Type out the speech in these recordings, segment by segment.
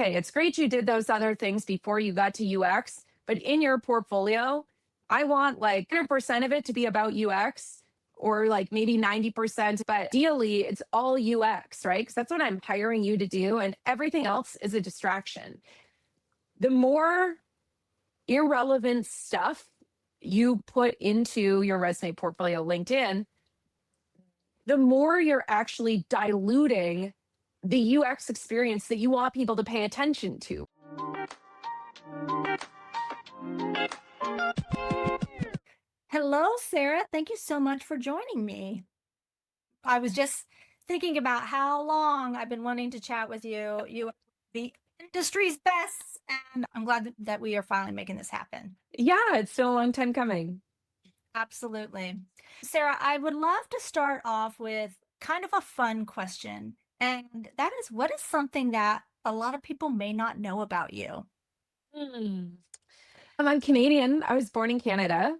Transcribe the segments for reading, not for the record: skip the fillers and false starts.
okay, it's great you did those other things before you got to UX, but in your portfolio, I want like 100% of it to be about UX or like maybe 90%, but ideally it's all UX, right? Because that's what I'm hiring you to do, and everything else is a distraction. The more irrelevant stuff you put into your resume, portfolio, LinkedIn, the more you're actually diluting the UX experience that you want people to pay attention to. Hello, Sarah. Thank you so much for joining me. I was just thinking about how long I've been wanting to chat with you. You are the industry's best, and I'm glad that we are finally making this happen. Yeah, it's still a long time coming. Absolutely. Sarah, I would love to start off with kind of a fun question, and that is, what is something that a lot of people may not know about you? I'm Canadian. I was born in Canada.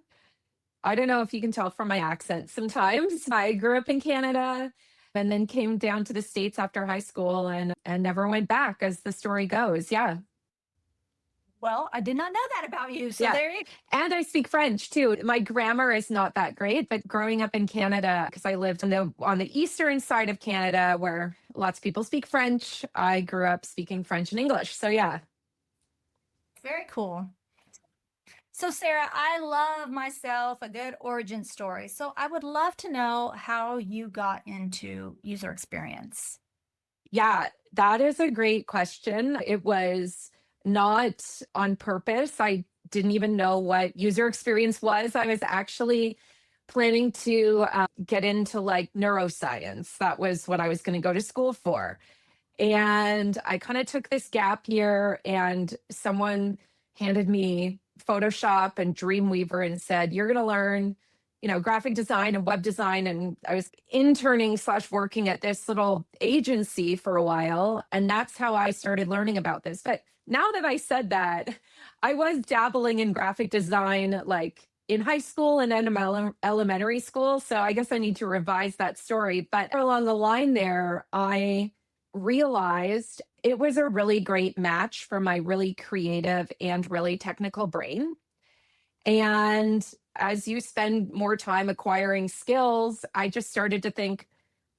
I don't know if you can tell from my accent sometimes. I grew up in Canada and then came down to the States after high school and never went back, as the story goes. Yeah. Well, I did not know that about you. So Yeah. there you And I speak French too. My grammar is not that great, but growing up in Canada, because I lived on the eastern side of Canada where lots of people speak French, I grew up speaking French and English. So yeah. Very cool. So, Sarah, I love myself a good origin story. So, I would love to know how you got into user experience. Yeah, that is a great question. It was not on purpose. I didn't even know what user experience was. I was actually planning to get into like neuroscience. That was what I was going to go to school for. And I kind of took this gap year, and someone handed me Photoshop and Dreamweaver and said, "You're going to learn, graphic design and web design." And I was interning / working at this little agency for a while. And that's how I started learning about this. But now that I said that, I was dabbling in graphic design like in high school and then elementary school. So I guess I need to revise that story. But along the line there, I realized it was a really great match for my really creative and really technical brain. And as you spend more time acquiring skills, I just started to think,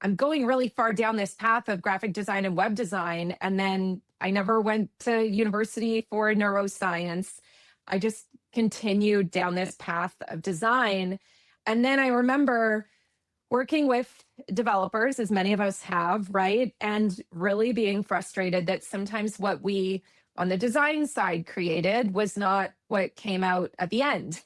I'm going really far down this path of graphic design and web design. And then I never went to university for neuroscience. I just continued down this path of design. And then I remember working with developers, as many of us have, right? And really being frustrated that sometimes what we on the design side created was not what came out at the end.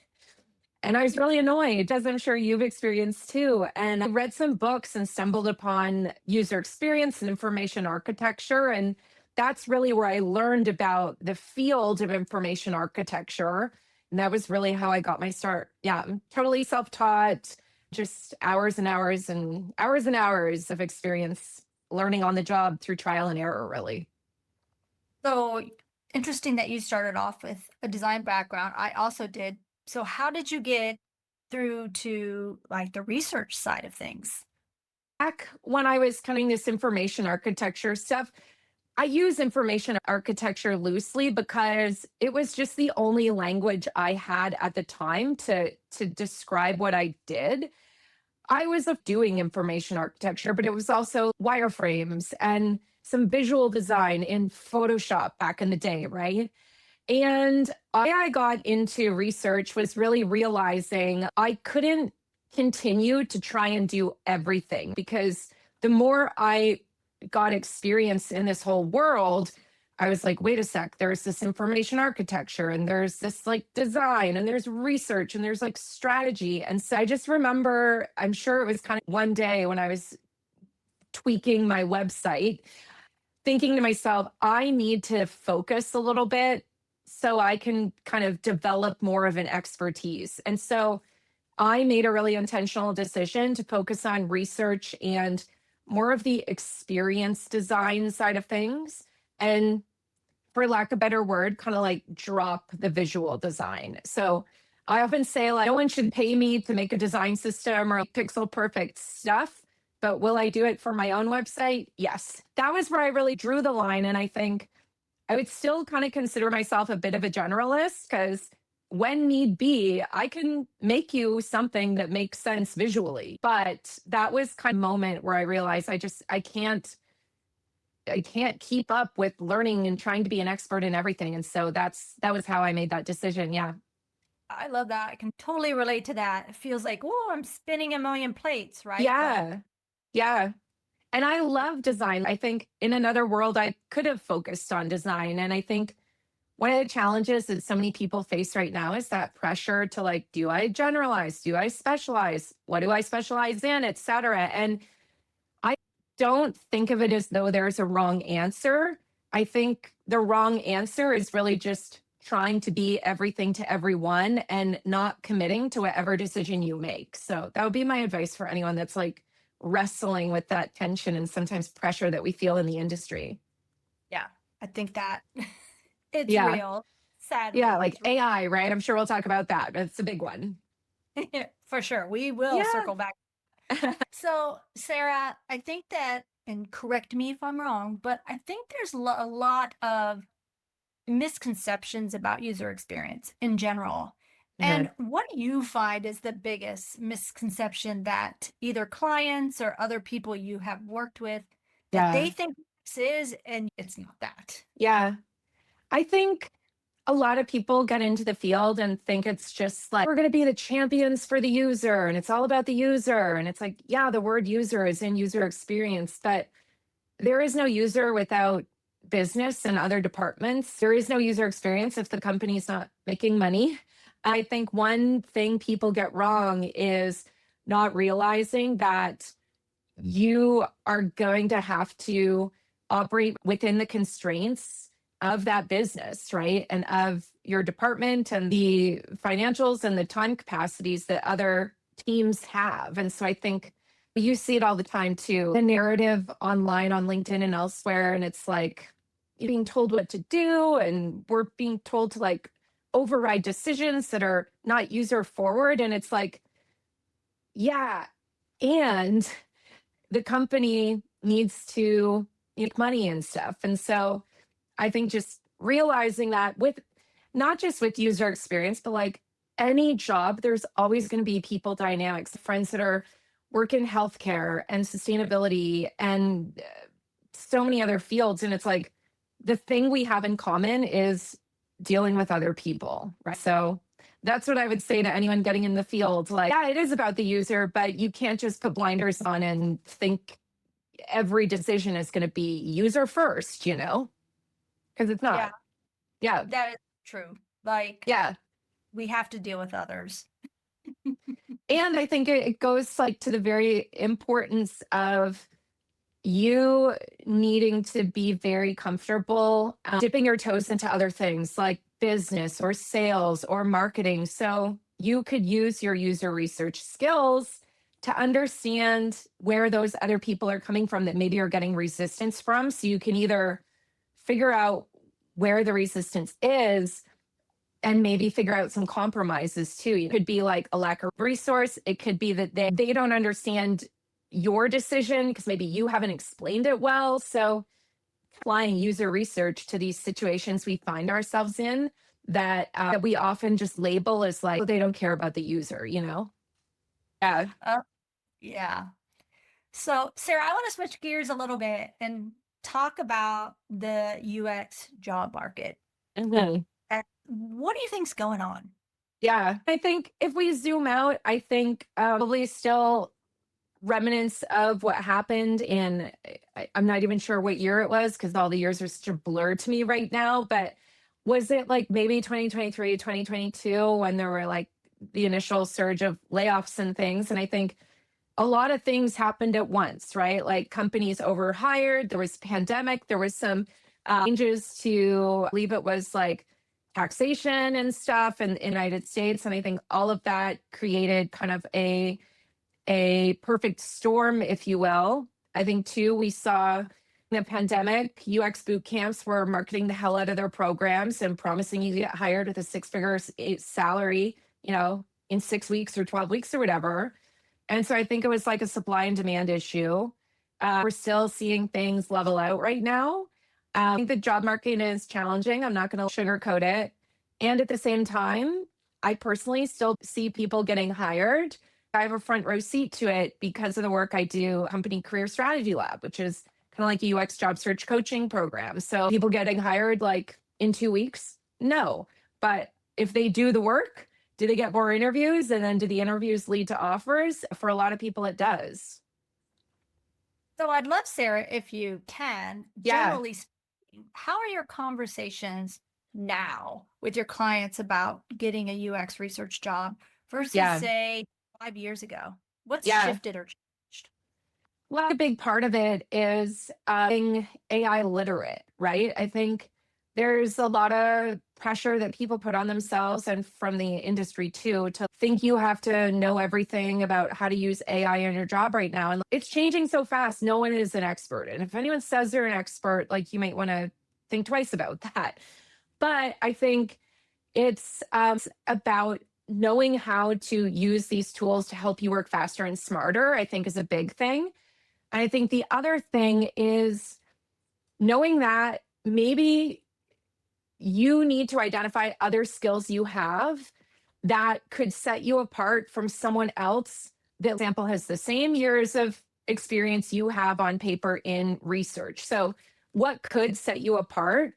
And I was really annoyed, as I'm sure you've experienced too. And I read some books and stumbled upon user experience and information architecture. And that's really where I learned about the field of information architecture. And that was really how I got my start. Yeah, I'm totally self-taught, just hours and hours and hours and hours of experience learning on the job through trial and error, really. So, interesting that you started off with a design background. I also did. So, how did you get through to like the research side of things? Back when I was cutting this information architecture stuff, I use information architecture loosely because it was just the only language I had at the time to describe what I did. I was doing information architecture, but it was also wireframes and some visual design in Photoshop back in the day, right? And I got into research was really realizing I couldn't continue to try and do everything, because the more I got experience in this whole world, I was like, wait a sec, there's this information architecture and there's this like design and there's research and there's like strategy. And so I just remember, I'm sure it was kind of one day when I was tweaking my website, thinking to myself, I need to focus a little bit so I can kind of develop more of an expertise. And so I made a really intentional decision to focus on research and more of the experience design side of things. And for lack of a better word, kind of like drop the visual design. So I often say, like, no one should pay me to make a design system or pixel perfect stuff, but will I do it for my own website? Yes. That was where I really drew the line. And I think I would still kind of consider myself a bit of a generalist because when need be, I can make you something that makes sense visually. But that was kind of a moment where I realized I can't keep up with learning and trying to be an expert in everything. And so that was how I made that decision. Yeah. I love that. I can totally relate to that. It feels like, oh, I'm spinning a million plates, right? But Yeah. Yeah. And I love design. I think in another world, I could have focused on design. And I think one of the challenges that so many people face right now is that pressure to like, do I generalize? Do I specialize? What do I specialize in, et cetera? And I don't think of it as though there's a wrong answer. I think the wrong answer is really just trying to be everything to everyone and not committing to whatever decision you make. So that would be my advice for anyone that's like wrestling with that tension and sometimes pressure that we feel in the industry. yeah, I think that it's Yeah. real. Yeah. Sadly, Like it's AI, right? I'm sure we'll talk about that. It's a big one. for sure. We will Yeah. circle back. So, Sarah, I think that, and correct me if I'm wrong, but I think there's a lot of misconceptions about user experience in general. Mhm. And what do you find is the biggest misconception that either clients or other people you have worked with that they Yeah. think this is, and it's not that? Yeah. I think a lot of people get into the field and think it's just like, we're going to be the champions for the user and it's all about the user. And it's like, yeah, the word user is in user experience, but there is no user without business and other departments. There is no user experience if the company's not making money. I think one thing people get wrong is not realizing that you are going to have to operate within the constraints of that business, right? And of your department and the financials and the time capacities that other teams have. And so I think you see it all the time too. The narrative online on LinkedIn and elsewhere, and it's like you're being told what to do, and we're being told to like override decisions that are not user forward. And it's like, yeah. And the company needs to make money and stuff. And so I think just realizing that with not just with user experience, but like any job, there's always going to be people dynamics, friends that are work in healthcare and sustainability and so many other fields. And it's like the thing we have in common is dealing with other people, right? So that's what I would say to anyone getting in the field. Like, yeah, it is about the user, but you can't just put blinders on and think every decision is going to be user first, because it's Yeah, not. Yeah. that is true. Like, Yeah. we have to deal with others. And I think it goes like to the very importance of you needing to be very comfortable dipping your toes into other things like business or sales or marketing. So you could use your user research skills to understand where those other people are coming from that maybe you're getting resistance from. So you can either figure out where the resistance is and maybe figure out some compromises too. It could be like a lack of resource. It could be that they don't understand your decision because maybe you haven't explained it well. So applying user research to these situations we find ourselves in that we often just label as like, oh, they don't care about the user. Yeah. Uh, yeah. So, Sarah, I want to switch gears a little bit and talk about the UX job market. Mhm. What do you think's going on? Yeah. I think if we zoom out, I think probably still remnants of what happened in I'm not even sure what year it was because all the years are such a blur to me right now, but was it like maybe 2023, 2022 when there were like the initial surge of layoffs and things? And I think a lot of things happened at once, right? Like companies overhired, there was pandemic, there was some changes to, I believe it was like taxation and stuff in the United States. And I think all of that created kind of a perfect storm, if you will. I think too, we saw in the pandemic, UX boot camps were marketing the hell out of their programs and promising you get hired with a six-figure salary, in 6 weeks or 12 weeks or whatever. And so I think it was like a supply and demand issue. We're still seeing things level out right now. I think the job market is challenging. I'm not going to sugarcoat it. And at the same time, I personally still see people getting hired. I have a front row seat to it because of the work I do, Company Career Strategy Lab, which is kind of like a UX job search coaching program. So people getting hired like in 2 weeks? No. But if they do the work, do they get more interviews? And then do the interviews lead to offers? For a lot of people, it does. So I'd love, Sarah, if you can, Yeah. generally speaking, how are your conversations now with your clients about getting a UX research job versus, Yeah. say, 5 years ago? What's Yeah. shifted or changed? Well, a big part of it is being AI literate, right? I think there's a lot of pressure that people put on themselves and from the industry too to think you have to know everything about how to use AI in your job right now. And it's changing so fast. No one is an expert. And if anyone says they're an expert, like you might want to think twice about that. But I think it's about knowing how to use these tools to help you work faster and smarter, I think is a big thing. And I think the other thing is knowing that maybe you need to identify other skills you have that could set you apart from someone else that, for example, has the same years of experience you have on paper in research. So, what could set you apart?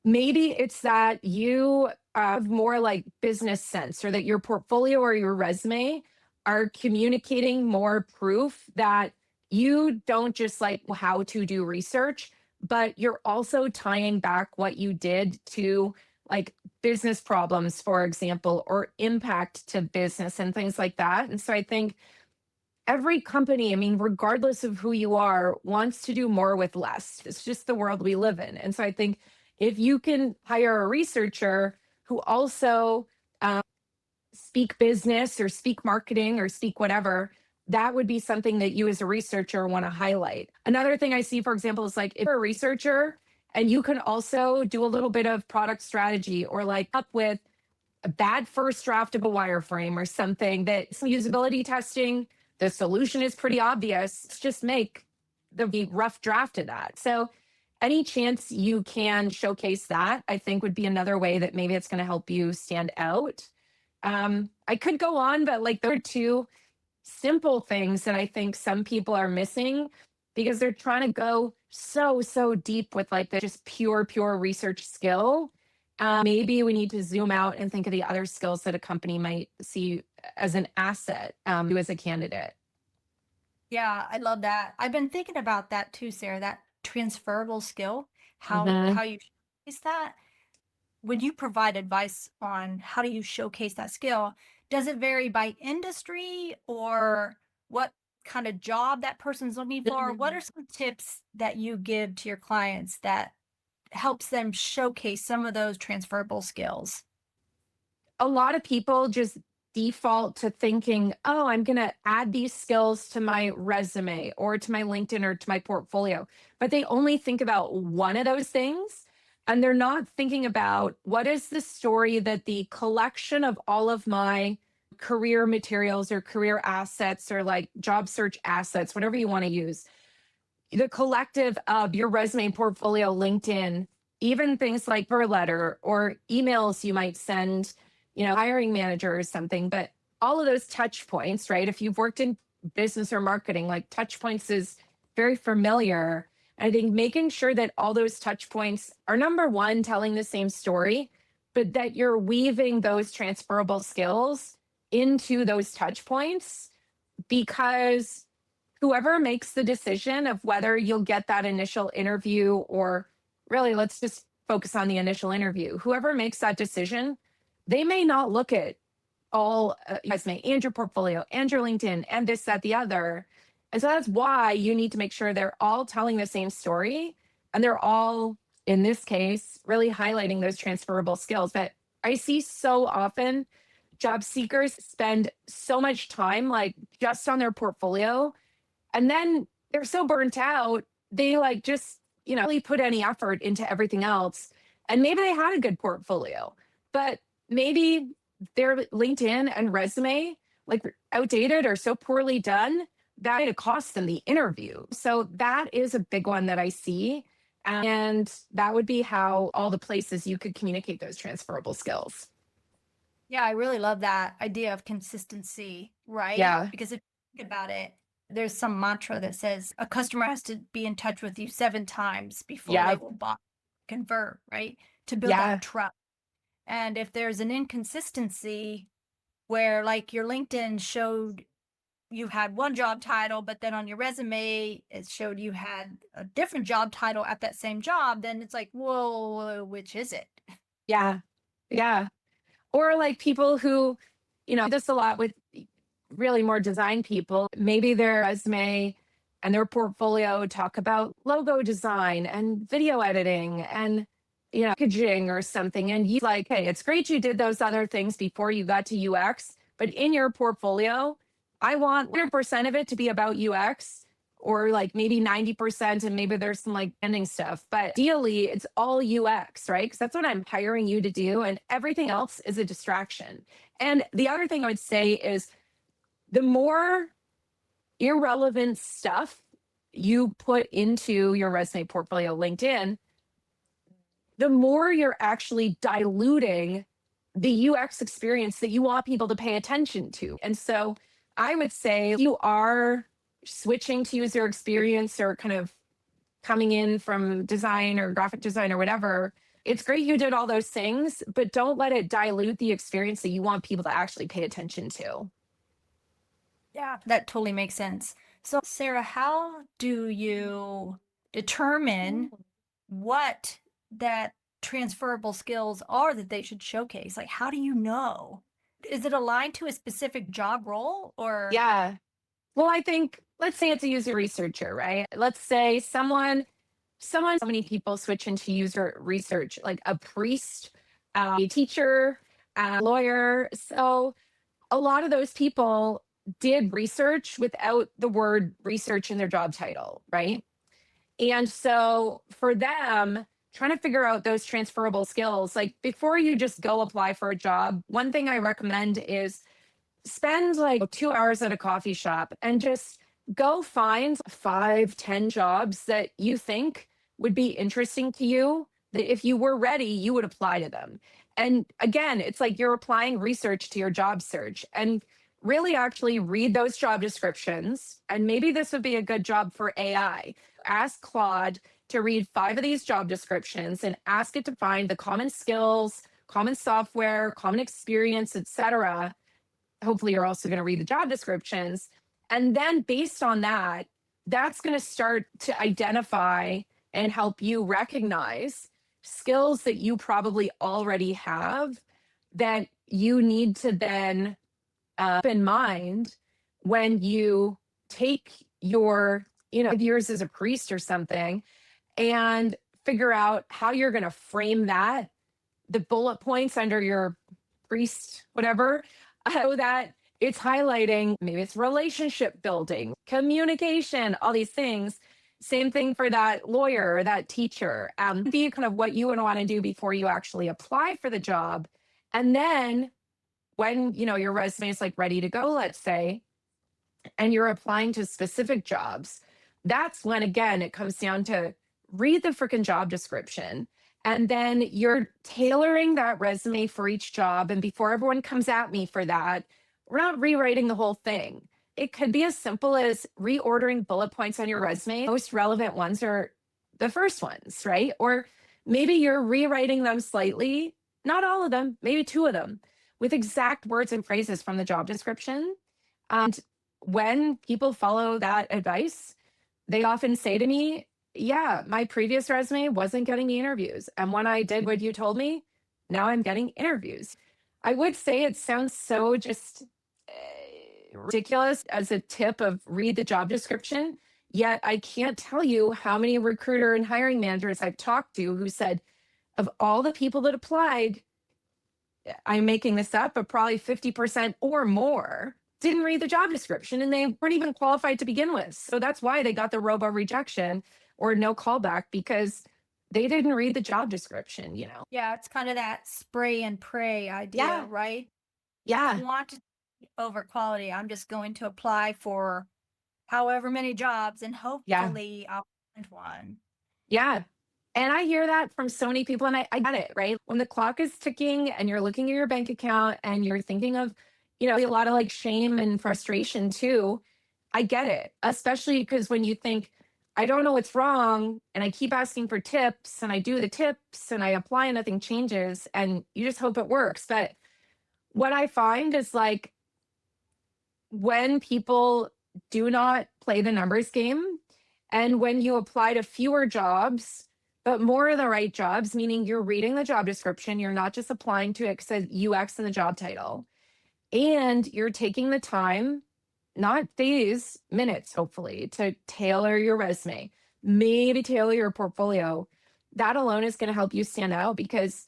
Maybe it's that you have more like business sense or that your portfolio or your resume are communicating more proof that you don't just like how to do research, but you're also tying back what you did to like business problems, for example, or impact to business and things like that. And so I think every company, I mean, regardless of who you are, wants to do more with less. It's just the world we live in. And so I think if you can hire a researcher who also speak business or speak marketing or speak whatever, that would be something that you as a researcher want to highlight. Another thing I see, for example, is like if you're a researcher and you can also do a little bit of product strategy or like up with a bad first draft of a wireframe or something that some usability testing, the solution is pretty obvious. Just make the rough draft of that. So any chance you can showcase that, I think would be another way that maybe it's going to help you stand out. I could go on, but like there are two simple things that I think some people are missing because they're trying to go so deep with like the just pure research skill. Maybe we need to zoom out and think of the other skills that a company might see as an asset you as a candidate. Yeah, I love that. I've been thinking about that too, Sarah, that transferable skill, Mhm. how you showcase that. When you provide advice on how do you showcase that skill, does it vary by industry or what kind of job that person's looking for? What are some tips that you give to your clients that helps them showcase some of those transferable skills? A lot of people just default to thinking, oh, I'm going to add these skills to my resume or to my LinkedIn or to my portfolio. But they only think about one of those things. And they're not thinking about what is the story that the collection of all of my career materials or career assets or like job search assets, whatever you want to use, the collective of your resume, portfolio, LinkedIn, even things like per letter or emails you might send, hiring manager or something. But all of those touch points, right? If you've worked in business or marketing, like touch points is very familiar. And I think making sure that all those touch points are number one, telling the same story, but that you're weaving those transferable skills into those touch points because whoever makes the decision of whether you'll get that initial interview or really let's just focus on the initial interview, whoever makes that decision, they may not look at all resume and your portfolio and your LinkedIn and this, that, the other. And so that's why you need to make sure they're all telling the same story and they're all, in this case, really highlighting those transferable skills that I see so often. Job seekers spend so much time like just on their portfolio and then they're so burnt out, they like just, really put any effort into everything else. And maybe they had a good portfolio, but maybe their LinkedIn and resume like outdated or so poorly done that it cost them the interview. So that is a big one that I see. And that would be how all the places you could communicate those transferable skills. Yeah, I really love that idea of consistency, right? Yeah. Because if you think about it, there's some mantra that says a customer has to be in touch with you 7 times before they Yeah. will buy, convert, right? To build Yeah. that trust. And if there's an inconsistency where like your LinkedIn showed you had one job title, but then on your resume, it showed you had a different job title at that same job, then it's like, whoa, which is it? Yeah. Yeah. Or like people who, this a lot with really more design people, maybe their resume and their portfolio talk about logo design and video editing and, packaging or something. And you like, hey, it's great you did those other things before you got to UX, but in your portfolio, I want 100% of it to be about UX, or like maybe 90%, and maybe there's some like ending stuff. But ideally, it's all UX, right? Because that's what I'm hiring you to do. And everything else is a distraction. And the other thing I would say is the more irrelevant stuff you put into your resume, portfolio, LinkedIn, the more you're actually diluting the UX experience that you want people to pay attention to. And so I would say you are switching to user experience or kind of coming in from design or graphic design or whatever. It's great you did all those things, but don't let it dilute the experience that you want people to actually pay attention to. Yeah, that totally makes sense. So, Sarah, how do you determine what that transferable skills are that they should showcase? Like, how do you know? Is it aligned to a specific job role or? Yeah. Well, I think, let's say it's a user researcher, right? Let's say so many people switch into user research, like a priest, a teacher, a lawyer. So a lot of those people did research without the word research in their job title, right? And so for them, trying to figure out those transferable skills, like before you just go apply for a job, one thing I recommend is spend like 2 hours at a coffee shop and just go find 5, 10 jobs that you think would be interesting to you, that if you were ready, you would apply to them. And again, it's like you're applying research to your job search, and really actually read those job descriptions. And maybe this would be a good job for AI. Ask Claude to read 5 of these job descriptions and ask it to find the common skills, common software, common experience, etc. Hopefully you're also going to read the job descriptions. And then based on that, that's going to start to identify and help you recognize skills that you probably already have that you need to then keep in mind when you take your, 5 years as a priest or something, and figure out how you're going to frame that, the bullet points under your priest, whatever, so that it's highlighting, maybe it's relationship building, communication, all these things. Same thing for that lawyer or that teacher. Be kind of what you would want to do before you actually apply for the job. And then when, your resume is like ready to go, let's say, and you're applying to specific jobs, that's when, again, it comes down to read the freaking job description. And then you're tailoring that resume for each job. And before everyone comes at me for that, we're not rewriting the whole thing. It could be as simple as reordering bullet points on your resume. Most relevant ones are the first ones, right? Or maybe you're rewriting them slightly, not all of them, maybe 2 of them, with exact words and phrases from the job description. And when people follow that advice, they often say to me, yeah, my previous resume wasn't getting me interviews. And when I did what you told me, now I'm getting interviews. I would say it sounds so just ridiculous as a tip of read the job description. Yet I can't tell you how many recruiter and hiring managers I've talked to who said, of all the people that applied, I'm making this up, but probably 50% or more didn't read the job description, and they weren't even qualified to begin with. So that's why they got the robo rejection or no callback, because they didn't read the job description. Yeah, it's kind of that spray and pray idea, Yeah. right? Yeah. Quantity over quality. I'm just going to apply for however many jobs and Yeah. hopefully I'll find one. Yeah. And I hear that from so many people, and I get it, right? When the clock is ticking and you're looking at your bank account and you're thinking of, a lot of like shame and frustration too. I get it, especially because when you think, I don't know what's wrong, and I keep asking for tips and I do the tips and I apply and nothing changes, and you just hope it works. But what I find is like when people do not play the numbers game, and when you apply to fewer jobs, but more of the right jobs, meaning you're reading the job description, you're not just applying to it because it says UX in the job title, and you're taking the time, not days, minutes, hopefully, to tailor your resume, maybe tailor your portfolio. That alone is going to help you stand out, because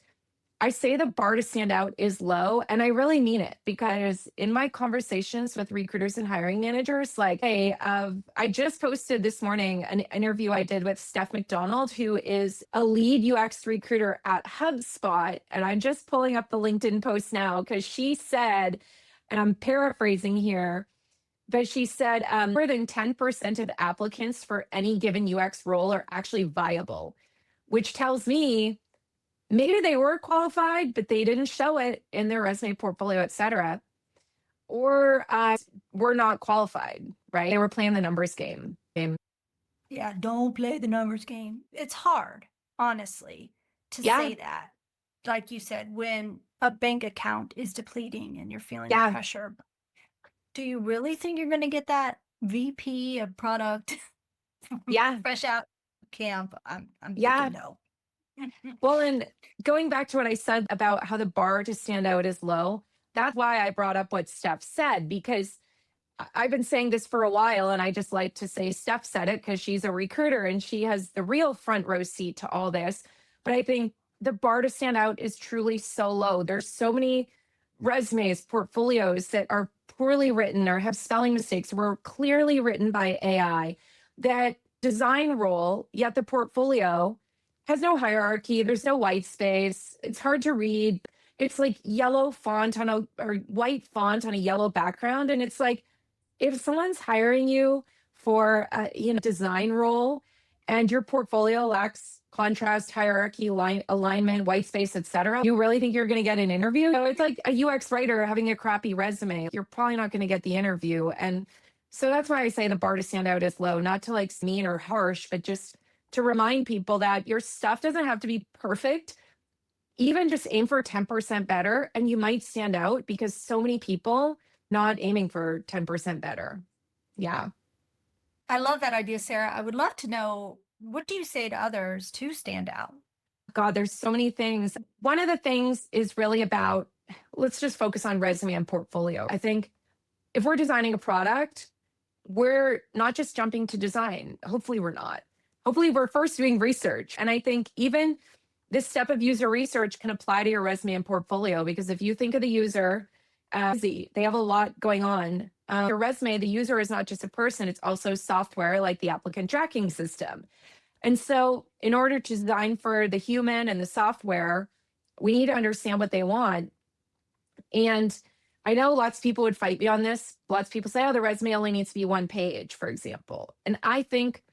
I say the bar to stand out is low, and I really mean it, because in my conversations with recruiters and hiring managers, like, hey, I just posted this morning an interview I did with Steph McDonald, who is a lead UX recruiter at HubSpot. And I'm just pulling up the LinkedIn post now because she said, and I'm paraphrasing here, but she said more than 10% of applicants for any given UX role are actually viable, which tells me maybe they were qualified, but they didn't show it in their resume, portfolio, et cetera, or were not qualified, right? They were playing the numbers game. Yeah, don't play the numbers game. It's hard, honestly, to Yeah, say that. Like you said, when a bank account is depleting and you're feeling the yeah, pressure, do you really think you're going to get that VP of product yeah, fresh out camp? I'm yeah. thinking no. Well, and going back to what I said about how the bar to stand out is low, that's why I brought up what Steph said, because I've been saying this for a while, and I just like to say Steph said it because she's a recruiter and she has the real front row seat to all this. But I think the bar to stand out is truly so low. There's so many resumes, portfolios that are poorly written or have spelling mistakes, were clearly written by AI, that design role, yet the portfolio has no hierarchy. There's no white space. It's hard to read. It's like yellow font on a, or white font on a yellow background. And it's like, if someone's hiring you for a design role and your portfolio lacks contrast, hierarchy, alignment, white space, etc., you really think you're going to get an interview? So it's like a UX writer having a crappy resume. You're probably not going to get the interview. And so that's why I say the bar to stand out is low, not to like mean or harsh, but just to remind people that your stuff doesn't have to be perfect. Even just aim for 10% better, and you might stand out, because so many people not aiming for 10% better. Yeah. I love that idea, Sarah. I would love to know, what do you say to others to stand out? God, there's so many things. One of the things is really about, let's just focus on resume and portfolio. I think if we're designing a product, we're not just jumping to design. Hopefully, we're not. Hopefully, we're first doing research. And I think even this step of user research can apply to your resume and portfolio, because if you think of the user, they have a lot going on. Your resume, the user is not just a person, it's also software like the applicant tracking system. And so, in order to design for the human and the software, we need to understand what they want. And I know lots of people would fight me on this. Lots of people say, oh, the resume only needs to be one page, for example. And I think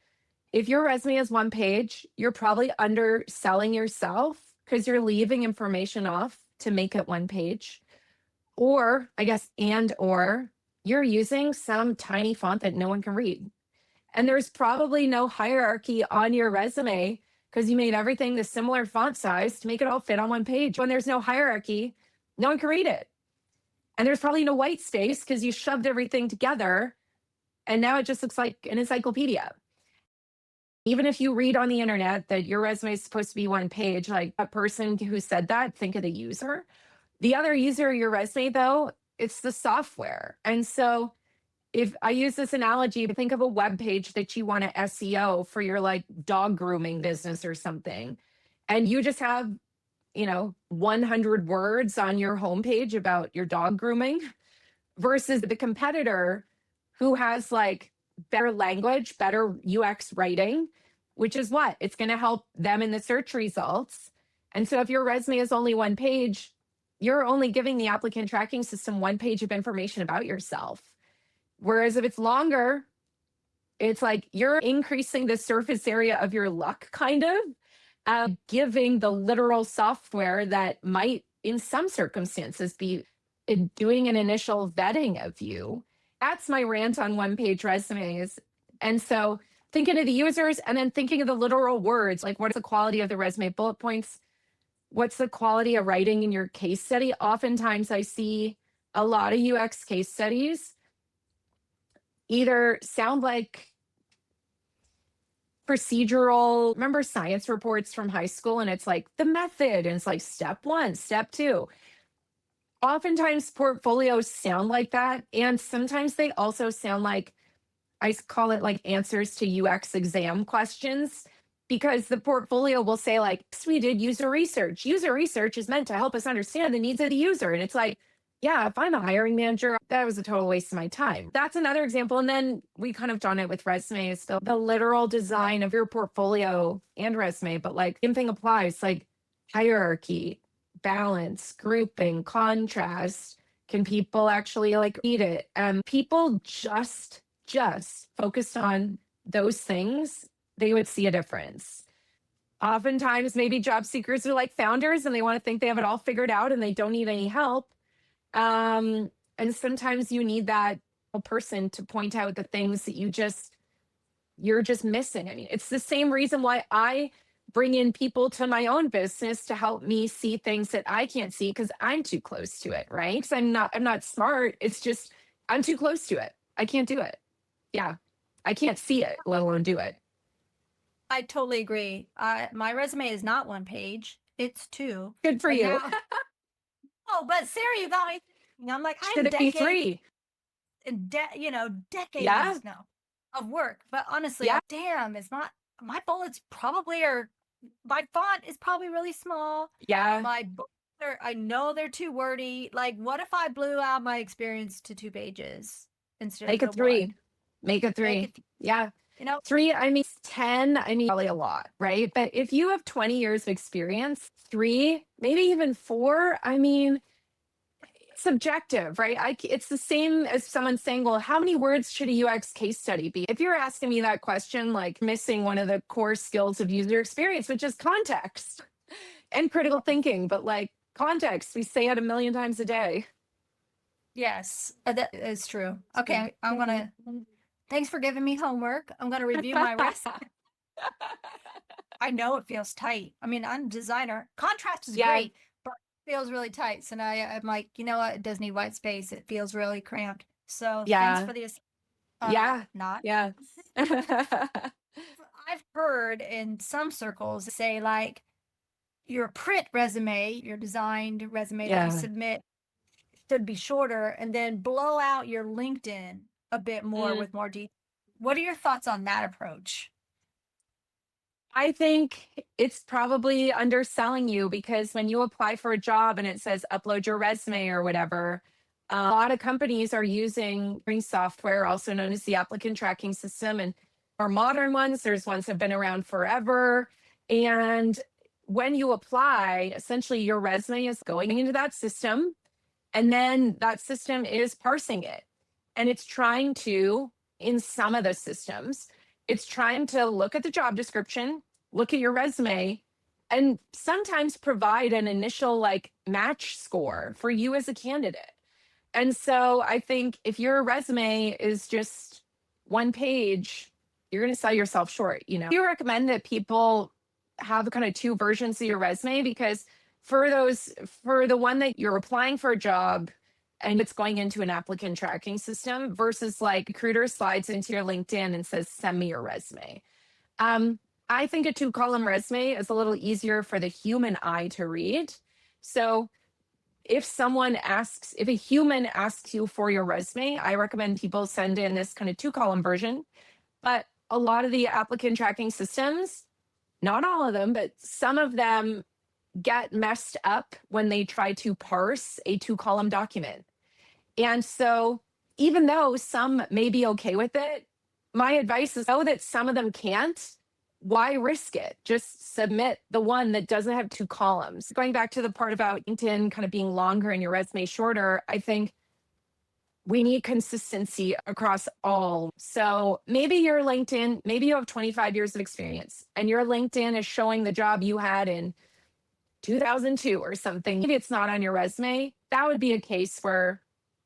if your resume is one page, you're probably underselling yourself, because you're leaving information off to make it one page. Or I guess, or you're using some tiny font that no one can read. And there's probably no hierarchy on your resume, because you made everything the similar font size to make it all fit on one page. When there's no hierarchy, no one can read it. And there's probably no white space because you shoved everything together, and now it just looks like an encyclopedia. Even if you read on the internet that your resume is supposed to be one page, like a person who said that, think of the user. The other user of your resume, though, it's the software. And so if I use this analogy, think of a web page that you want to SEO for your like dog grooming business or something, and you just have 100 words on your homepage about your dog grooming, versus the competitor who has like better language, better UX writing, which is what it's going to help them in the search results. And so if your resume is only one page, you're only giving the applicant tracking system one page of information about yourself. Whereas if it's longer, it's like you're increasing the surface area of your luck, kind of. giving the literal software that might, in some circumstances, be doing an initial vetting of you. That's my rant on one-page resumes. And so thinking of the users and then thinking of the literal words, like what's the quality of the resume bullet points? What's the quality of writing in your case study? Oftentimes I see a lot of UX case studies either sound like procedural, remember science reports from high school, and it's like the method, and it's like step 1, step 2. Oftentimes portfolios sound like that, and sometimes they also sound like, I call it like answers to UX exam questions, because the portfolio will say like, we did user research. User research is meant to help us understand the needs of the user. And it's like, yeah, if I'm a hiring manager, that was a total waste of my time. That's another example. And then we kind of done it with resumes, the literal design of your portfolio and resume, but like same thing applies, like hierarchy, balance, grouping, contrast. Can people actually like read it? People just focused on those things, they would see a difference. Oftentimes, maybe job seekers are like founders and they want to think they have it all figured out and they don't need any help. And sometimes you need that person to point out the things that you're just missing. I mean, it's the same reason why I bring in people to my own business to help me see things that I can't see because I'm too close to it, right? Because I'm not smart. It's just I'm too close to it. I can't do it. Yeah. I can't see it, let alone do it. I totally agree. My resume is not 1 page. It's 2. Good for And you. now- oh, but Sarah, you got me thinking. I'm like, I Should have it be decades, 3? decades Yeah. now of work. But honestly, Yeah. damn, it's not, my bullets probably are, my font is probably really small. Yeah. My bullets are, I know they're too wordy. Like, what if I blew out my experience to 2 pages instead Make of it the 3. 1? Make it 3. Yeah. 3, I mean, 10, I mean, probably a lot, right? But if you have 20 years of experience, 3, maybe even 4, I mean, subjective, right? It's the same as someone saying, well, how many words should a UX case study be? If you're asking me that question, like missing one of the core skills of user experience, which is context and critical thinking, but like context, we say it a million times a day. Yes, that is true. Okay, I'm gonna, thanks for giving me homework. I'm gonna review my resume. I know it feels tight. I mean, I'm a designer. Contrast is Yeah. great, but it feels really tight. So now I'm like, you know what? It does need white space. It feels really cramped. So Yeah. thanks for this. Yeah. Not. Yeah. I've heard in some circles say like your print resume, your designed resume that you Yeah. submit should be shorter, and then blow out your LinkedIn a bit more with more detail. What are your thoughts on that approach? I think it's probably underselling you, because when you apply for a job and it says upload your resume or whatever, a lot of companies are using software, also known as the applicant tracking system. And for modern ones, there's ones that have been around forever. And when you apply, essentially your resume is going into that system, and then that system is parsing it. And it's trying to, in some of the systems, it's trying to look at the job description, look at your resume, and sometimes provide an initial like match score for you as a candidate. And so I think if your resume is just 1 page, you're going to sell yourself short. You recommend that people have kind of 2 versions of your resume, because for the one that you're applying for a job and it's going into an applicant tracking system versus like recruiter slides into your LinkedIn and says, send me your resume. I think a 2-column resume is a little easier for the human eye to read. So if a human asks you for your resume, I recommend people send in this kind of 2-column version. But a lot of the applicant tracking systems, not all of them, but some of them get messed up when they try to parse a 2-column document. And so even though some may be okay with it, my advice is know that some of them can't. Why risk it? Just submit the one that doesn't have 2 columns. Going back to the part about LinkedIn kind of being longer and your resume shorter, I think we need consistency across all. So maybe your LinkedIn, maybe you have 25 years of experience and your LinkedIn is showing the job you had in 2002 or something. Maybe it's not on your resume. That would be a case where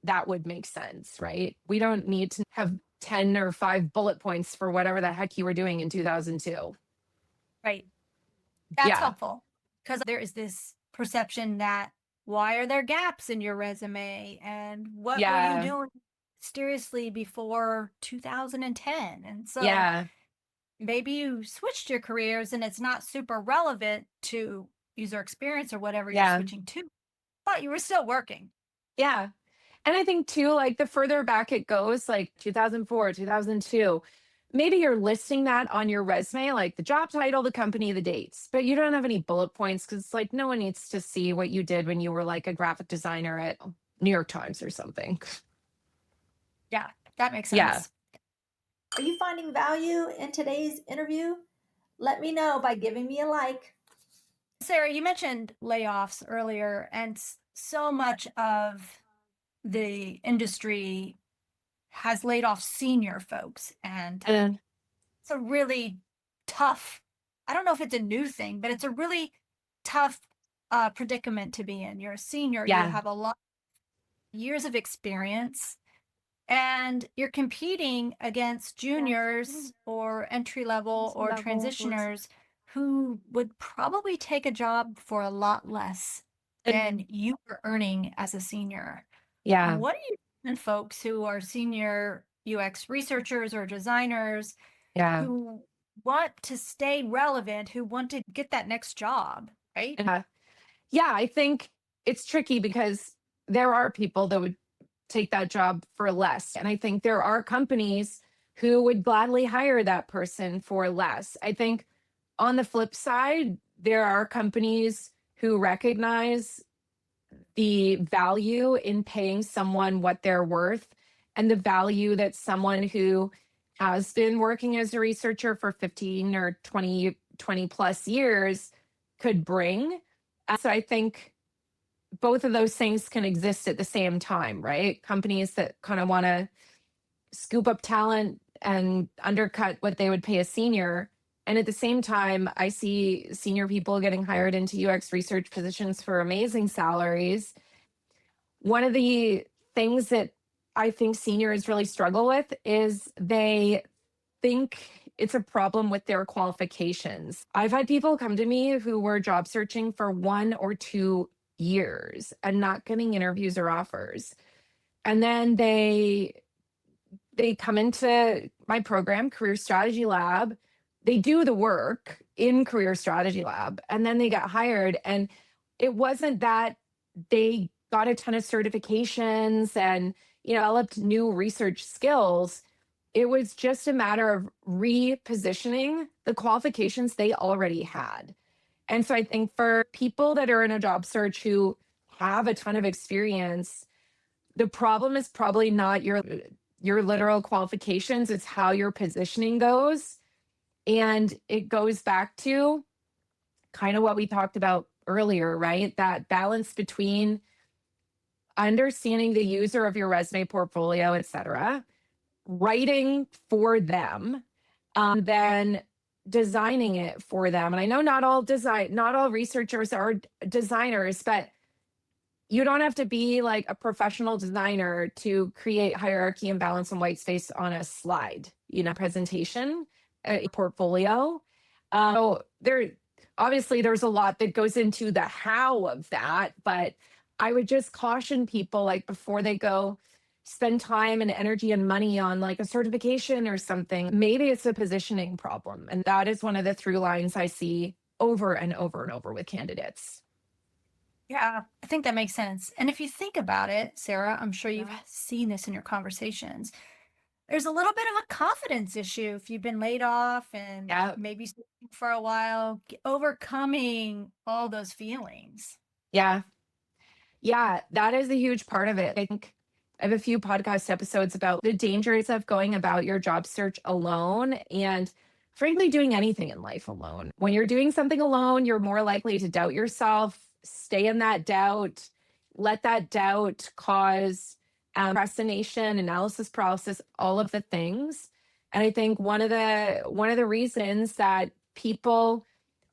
that would make sense, right? We don't need to have 10 or 5 bullet points for whatever the heck you were doing in 2002. Right. That's Yeah. helpful because there is this perception that why are there gaps in your resume and what were you Yeah. doing mysteriously before 2010? And so Yeah. maybe you switched your careers and it's not super relevant to user experience or whatever you're Yeah. switching to, but you were still working. Yeah. And I think too, like the further back it goes, like 2004, 2002, maybe you're listing that on your resume, like the job title, the company, the dates, but you don't have any bullet points because it's like no one needs to see what you did when you were like a graphic designer at New York Times or something. Yeah, that makes Yeah. sense. Are you finding value in today's interview? Let me know by giving me a like. Sarah, you mentioned layoffs earlier, and so much of the industry has laid off senior folks, and And it's a really tough, I don't know if it's a new thing, but it's a really tough predicament to be in. You're a senior, you yeah. have a lot of years of experience, and you're competing against juniors or entry level or transitioners who would probably take a job for a lot less than you were earning as a senior. Yeah. What do you and folks who are senior UX researchers or designers Yeah. who want to stay relevant, who want to get that next job, right? Yeah. Yeah. I think it's tricky because there are people that would take that job for less. And I think there are companies who would gladly hire that person for less. I think on the flip side, there are companies who recognize the value in paying someone what they're worth and the value that someone who has been working as a researcher for 15 or 20 plus years could bring. So I think both of those things can exist at the same time, right? Companies that kind of want to scoop up talent and undercut what they would pay a senior. And at the same time, I see senior people getting hired into UX research positions for amazing salaries. One of the things that I think seniors really struggle with is they think it's a problem with their qualifications. I've had people come to me who were job searching for 1 or 2 years and not getting interviews or offers. And then they come into my program, Career Strategy Lab. They do the work in Career Strategy Lab and then they got hired. And it wasn't that they got a ton of certifications and developed new research skills. It was just a matter of repositioning the qualifications they already had. And so I think for people that are in a job search who have a ton of experience, the problem is probably not your literal qualifications, it's how you're positioning those. And it goes back to kind of what we talked about earlier, right? That balance between understanding the user of your resume, portfolio, et cetera, writing for them, then designing it for them. And I know not all researchers are designers, but you don't have to be like a professional designer to create hierarchy and balance and white space on a slide, presentation, a portfolio. So there's a lot that goes into the how of that, but I would just caution people like before they go spend time and energy and money on like a certification or something, maybe it's a positioning problem. And that is one of the through lines I see over and over and over with candidates. Yeah, I think that makes sense. And if you think about it, Sarah, I'm sure you've seen this in your conversations. There's a little bit of a confidence issue if you've been laid off and maybe for a while, overcoming all those feelings. Yeah. Yeah, that is a huge part of it. I think I have a few podcast episodes about the dangers of going about your job search alone and frankly doing anything in life alone. When you're doing something alone, you're more likely to doubt yourself, stay in that doubt, let that doubt cause procrastination, analysis paralysis, all of the things. And I think one of the reasons that people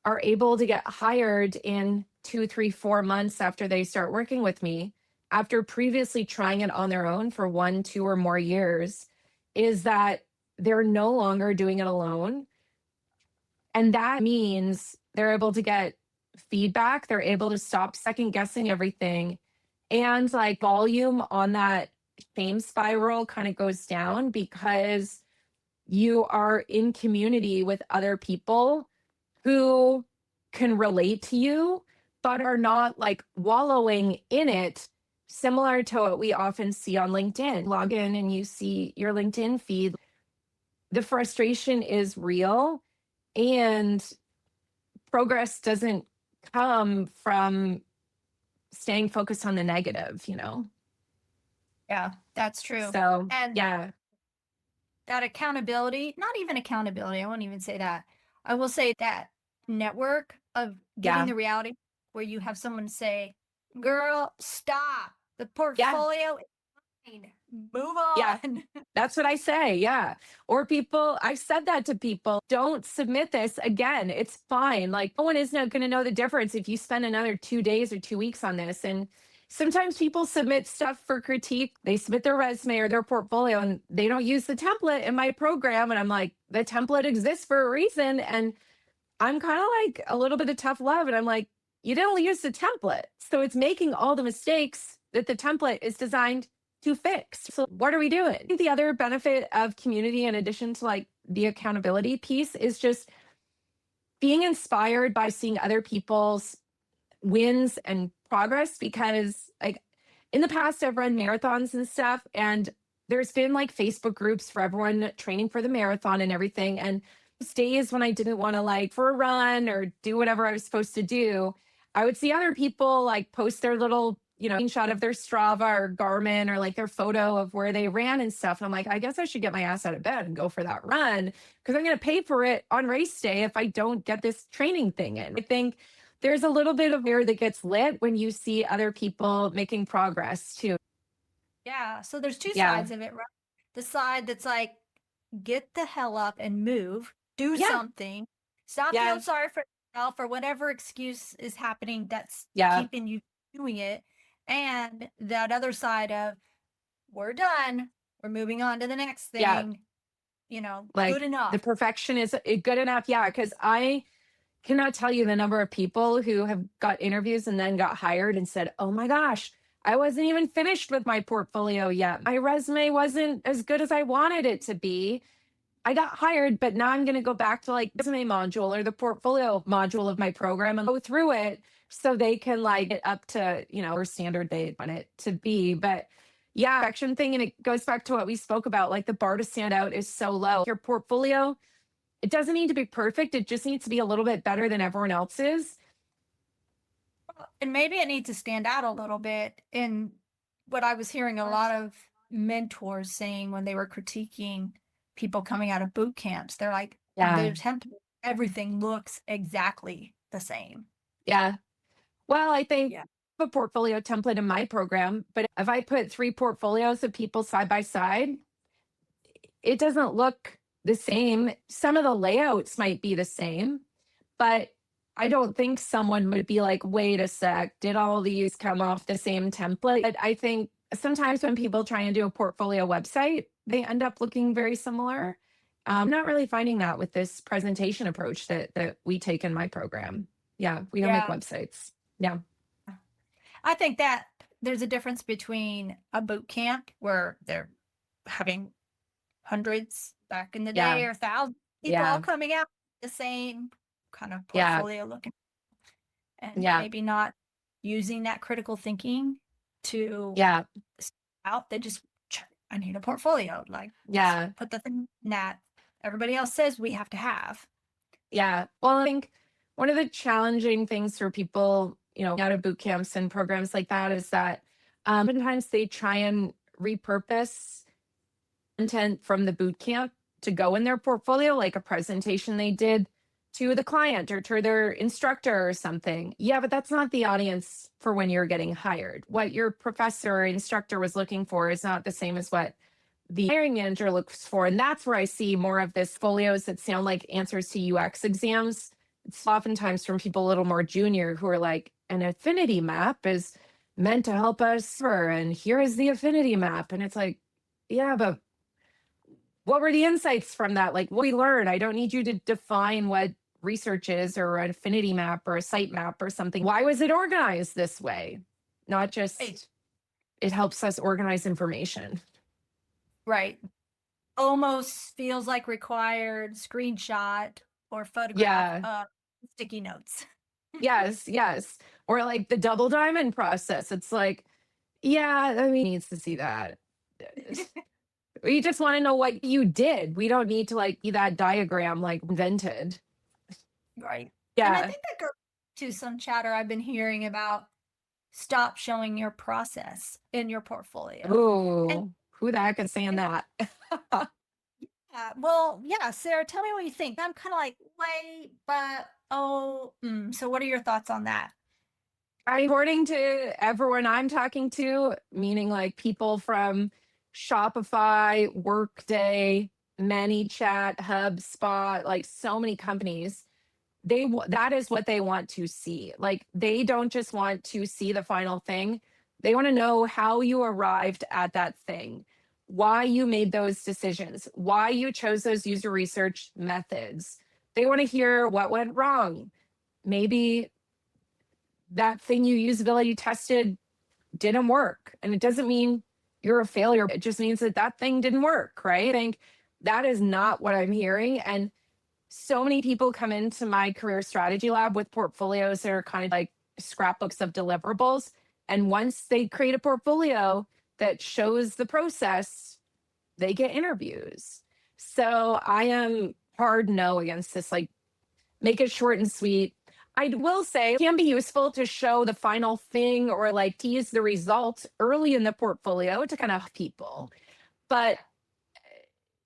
are able to get hired in 2, 3, 4 months after they start working with me, after previously trying it on their own for 1, 2, or more years, is that they're no longer doing it alone. And that means they're able to get feedback. They're able to stop second guessing everything. And like volume on that shame spiral kind of goes down because you are in community with other people who can relate to you, but are not like wallowing in it, similar to what we often see on LinkedIn. Log in and you see your LinkedIn feed. The frustration is real, and progress doesn't come from staying focused on the negative, you know? Yeah, that's true. So, And yeah. that accountability, not even accountability, I won't even say that. I will say that network of getting Yeah. the reality where you have someone say, girl, stop. The Yeah. portfolio is fine. Move Yeah. on. That's what I say. Yeah. Or people, I've said that to people, don't submit this again. It's fine. Like, no one is not going to know the difference if you spend another 2 days or 2 weeks on this. And sometimes people submit stuff for critique. They submit their resume or their portfolio and they don't use the template in my program. And I'm like, the template exists for a reason. And I'm kind of like a little bit of tough love. And I'm like, you didn't use the template. So it's making all the mistakes that the template is designed to fix. So what are we doing? I think the other benefit of community, in addition to like the accountability piece, is just being inspired by seeing other people's wins and progress. Because like in the past, I've run marathons and stuff, and there's been like Facebook groups for everyone training for the marathon and everything. And those days when I didn't want to like for a run or do whatever I was supposed to do, I would see other people like post their little, screenshot of their Strava or Garmin or like their photo of where they ran and stuff. And I'm like, I guess I should get my ass out of bed and go for that run because I'm going to pay for it on race day if I don't get this training thing in. I think there's a little bit of air that gets lit when you see other people making progress too. Yeah. So there's two Yeah. sides of it, right? The side that's like, get the hell up and move, do Yeah. something, stop Yeah. feeling sorry for yourself or whatever excuse is happening that's Yeah. keeping you doing it. And that other side of, we're done, we're moving on to the next Yeah. thing, Like good enough. the perfection is good enough. Yeah. Because I cannot tell you the number of people who have got interviews and then got hired and said, oh my gosh, I wasn't even finished with my portfolio yet. My resume wasn't as good as I wanted it to be. I got hired, but now I'm going to go back to like the resume module or the portfolio module of my program and go through it so they can like get up to, or standard they want it to be. But yeah, action thing. And it goes back to what we spoke about, like the bar to stand out is so low. Your portfolio, it doesn't need to be perfect. It just needs to be a little bit better than everyone else's. And maybe it needs to stand out a little bit. In what I was hearing a lot of mentors saying when they were critiquing people coming out of boot camps, they're like, Yeah. the attempt, everything looks exactly the same. Yeah. Well, I think a portfolio template in my program, but if I put 3 portfolios of people side by side, it doesn't look the same. Some of the layouts might be the same, but I don't think someone would be like, wait a sec, did all these come off the same template? But I think sometimes when people try and do a portfolio website, they end up looking very similar. I'm not really finding that with this presentation approach that we take in my program. Yeah, we don't make websites. Yeah. I think that there's a difference between a boot camp where they're having hundreds back in the day or thousands of people all coming out the same kind of portfolio looking, and maybe not using that critical thinking to out. They just, I need a portfolio, like put the thing that everybody else says we have to have. Yeah. Well, I think one of the challenging things for people, out of boot camps and programs like that is that sometimes they try and repurpose content from the boot camp to go in their portfolio, like a presentation they did to the client or to their instructor or something. Yeah, but that's not the audience for when you're getting hired. What your professor or instructor was looking for is not the same as what the hiring manager looks for. And that's where I see more of this folios that sound like answers to UX exams. It's oftentimes from people a little more junior who are like, an affinity map is meant to help us, and here is the affinity map. And it's like, yeah, but what were the insights from that? Like, what we learn? I don't need you to define what research is or an affinity map or a site map or something. Why was it organized this way? Not just, Right. it helps us organize information. Right. Almost feels like required screenshot or photograph Yeah. of sticky notes. Yes. Yes. Or like the double diamond process. It's like, yeah, I mean, needs to see that. We just want to know what you did. We don't need to like see that diagram like invented. Right. And I Yeah. think that goes to some chatter I've been hearing about stop showing your process in your portfolio. And Ooh, who the heck is saying that? well, yeah, Sarah, tell me what you think. I'm kind of like, wait, but so what are your thoughts on that? According to everyone I'm talking to, meaning like people from Shopify, Workday, ManyChat, HubSpot, like so many companies, that is what they want to see. Like they don't just want to see the final thing. They want to know how you arrived at that thing, why you made those decisions, why you chose those user research methods. They want to hear what went wrong. Maybe that thing you usability tested didn't work. And it doesn't mean you're a failure. It just means that that thing didn't work, right? I think that is not what I'm hearing. And so many people come into my career strategy lab with portfolios that are kind of like scrapbooks of deliverables. And once they create a portfolio that shows the process, they get interviews. So I am hard no against this, like make it short and sweet. I will say it can be useful to show the final thing or like tease the results early in the portfolio to kind of people. But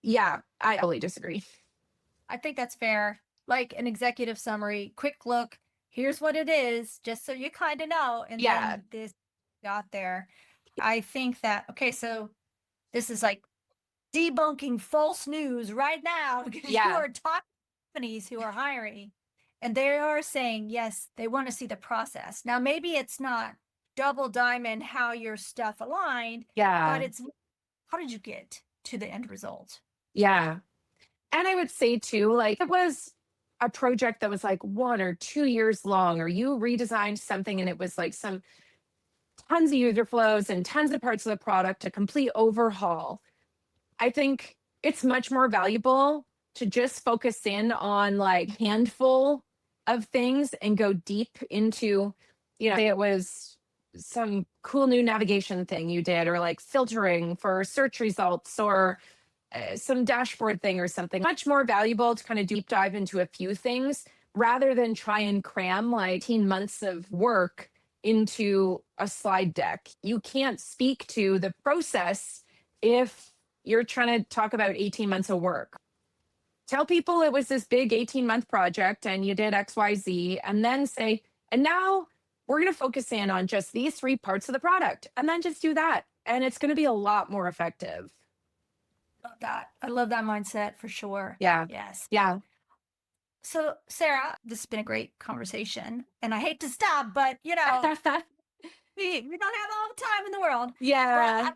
yeah, I totally disagree. I think that's fair. Like an executive summary, quick look, here's what it is, just so you kind of know. And Yeah. then this got there. I think that, okay, so this is like debunking false news right now because you Yeah. are talking to companies who are hiring and they are saying, yes, they want to see the process. Now, maybe it's not double diamond how your stuff aligned, Yeah. but it's how did you get to the end result? Yeah. And I would say too, like it was a project that was like 1 or 2 years long, or you redesigned something and it was like some tons of user flows and tons of parts of the product, a complete overhaul. I think it's much more valuable to just focus in on like handful of things and go deep into, say it was some cool new navigation thing you did, or like filtering for search results, or some dashboard thing or something. Much more valuable to kind of deep dive into a few things rather than try and cram like 18 months of work into a slide deck. You can't speak to the process if you're trying to talk about 18 months of work. Tell people it was this big 18-month project and you did XYZ, and then say, and now we're going to focus in on just these 3 parts of the product, and then just do that. And it's going to be a lot more effective. Love that. I love that mindset for sure. Yeah. Yes. Yeah. So, Sarah, this has been a great conversation, and I hate to stop, but we don't have all the time in the world. Yeah.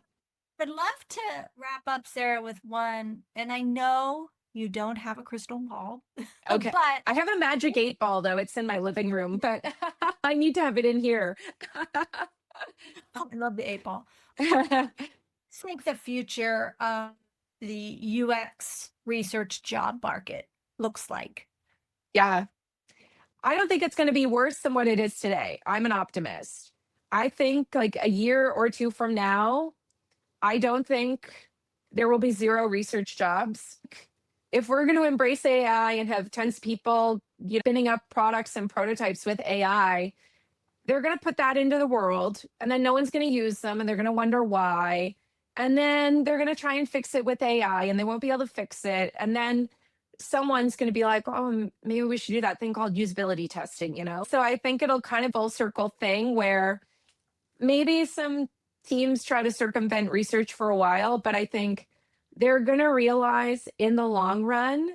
But I'd love to wrap up, Sarah, with one, and I know you don't have a crystal ball. Okay. But I have a magic 8 ball though. It's in my living room, but I need to have it in here. I love the 8 ball. I think the future of the UX research job market looks like. Yeah. I don't think it's going to be worse than what it is today. I'm an optimist. I think like a year or 2 from now, I don't think there will be 0 research jobs. If we're going to embrace AI and have tons of people spinning up products and prototypes with AI, they're going to put that into the world, and then no one's going to use them, and they're going to wonder why. And then they're going to try and fix it with AI, and they won't be able to fix it. And then someone's going to be like, oh, maybe we should do that thing called usability testing, you know? So I think it'll kind of full circle thing where maybe some teams try to circumvent research for a while, but I think they're going to realize in the long run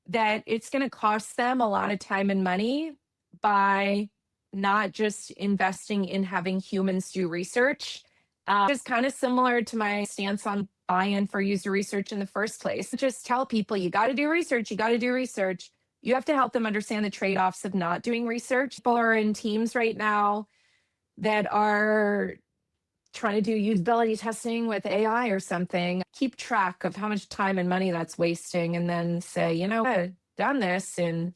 that it's going to cost them a lot of time and money by not just investing in having humans do research. It's kind of similar to my stance on buy-in for user research in the first place. Just tell people you got to do research. You got to do research. You have to help them understand the trade-offs of not doing research. People are in teams right now that are trying to do usability testing with AI or something. Keep track of how much time and money that's wasting, and then say, you know, I've done this in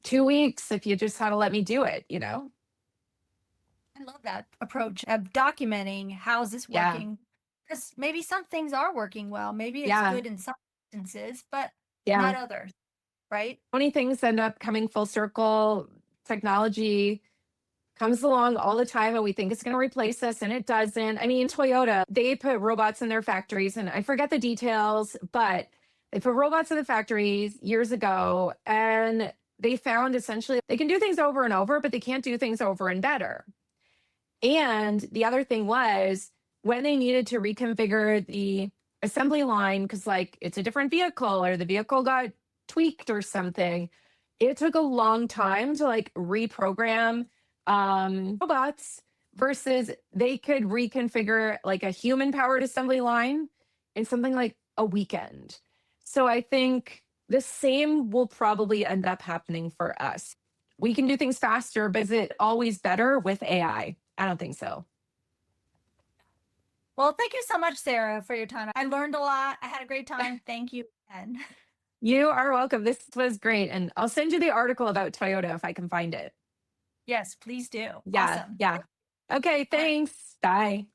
2 weeks if you just had to let me do it, you know? I love that approach of documenting how's this Yeah. working. Because maybe some things are working well. Maybe it's Yeah. good in some instances, but Yeah. not others, right? Many things end up coming full circle. Technology comes along all the time and we think it's going to replace us, and it doesn't. I mean, Toyota, they put robots in their factories, and I forget the details, but they put robots in the factories years ago, and they found essentially they can do things over and over, but they can't do things over and better. And the other thing was when they needed to reconfigure the assembly line, because like it's a different vehicle or the vehicle got tweaked or something, it took a long time to like reprogram robots versus they could reconfigure like a human powered assembly line in something like a weekend. So I think the same will probably end up happening for us. We can do things faster, but is it always better with AI? I don't think so. Well, thank you so much, Sarah, for your time. I learned a lot. I had a great time. Thank you. And You are welcome. This was great. And I'll send you the article about Toyota if I can find it. yes, please do. Yeah. Awesome. Yeah. Okay. Thanks. Bye.